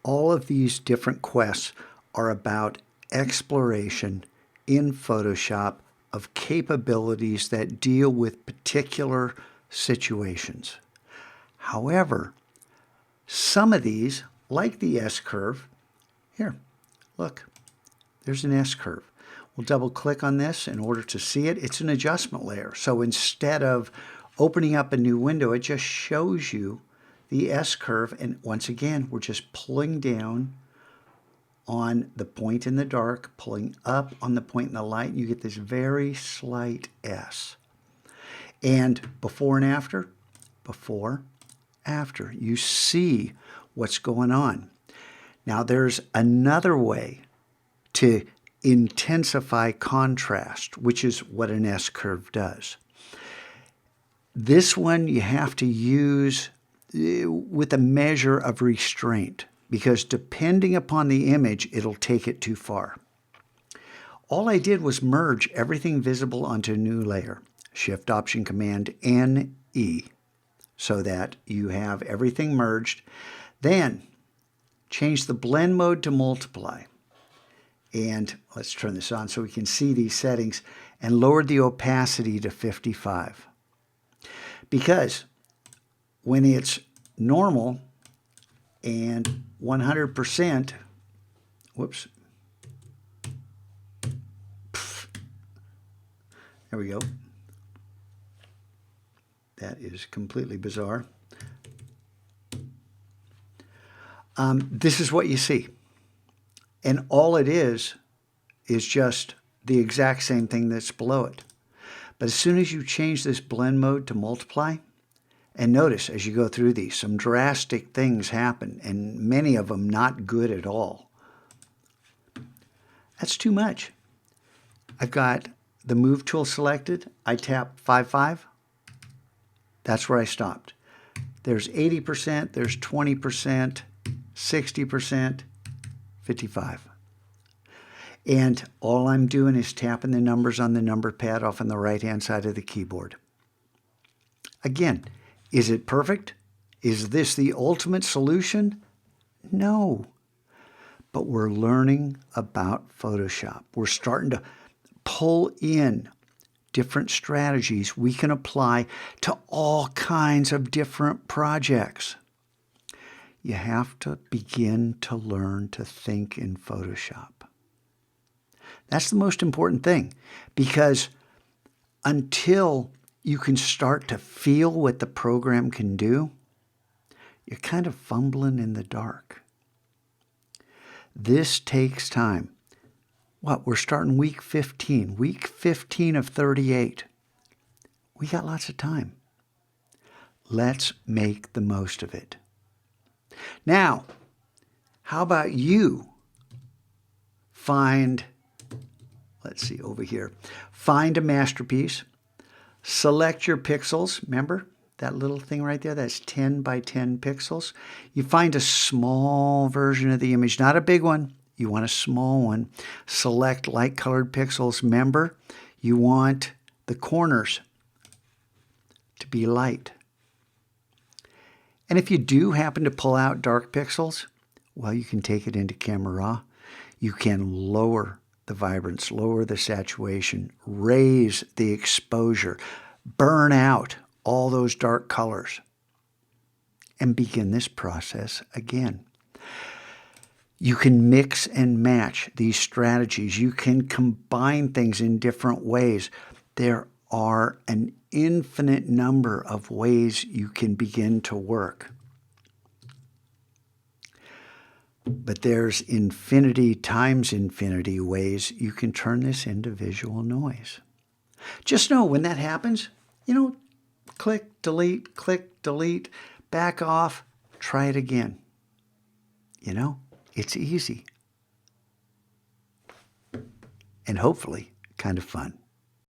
all of these different quests are about exploration in Photoshop of capabilities that deal with particular situations. However, some of these, like the S-curve, here, look, there's an S-curve. We'll double click on this in order to see it. It's an adjustment layer. So instead of opening up a new window, it just shows you the S-curve. And once again, we're just pulling down on the point in the dark, pulling up on the point in the light, and you get this very slight S. And before and after, you see what's going on. Now there's another way to intensify contrast, which is what an S-curve does. This one you have to use with a measure of restraint, because depending upon the image, it'll take it too far. All I did was merge everything visible onto a new layer. Shift Option Command N-E, so that you have everything merged. Then change the blend mode to multiply. And let's turn this on so we can see these settings, and lower the opacity to 55. Because when it's normal and 100%, whoops, there we go. That is completely bizarre. This is what you see. And all it is just the exact same thing that's below it. But as soon as you change this blend mode to multiply, and notice as you go through these, some drastic things happen, and many of them not good at all. That's too much. I've got the Move tool selected. I tap 5.5. That's where I stopped. There's 80%, there's 20%, 60%, 55. And all I'm doing is tapping the numbers on the number pad off on the right-hand side of the keyboard. Again, is it perfect? Is this the ultimate solution? No. But we're learning about Photoshop. We're starting to pull in different strategies we can apply to all kinds of different projects. You have to begin to learn to think in Photoshop. That's the most important thing, because until you can start to feel what the program can do, you're kind of fumbling in the dark. This takes time. We're starting week 15 of 38. We got lots of time. Let's make the most of it. Now, how about you find, let's see over here, find a masterpiece, select your pixels. Remember that little thing right there? That's 10 by 10 pixels. You find a small version of the image, not a big one. You want a small one. Select light colored pixels. Remember, you want the corners to be light. And if you do happen to pull out dark pixels, well, you can take it into Camera Raw. You can lower the vibrance, lower the saturation, raise the exposure, burn out all those dark colors, and begin this process again. You can mix and match these strategies. You can combine things in different ways. There are an infinite number of ways you can begin to work. But there's infinity times infinity ways you can turn this into visual noise. Just know when that happens, click, delete, back off, try it again. It's easy. And hopefully kind of fun.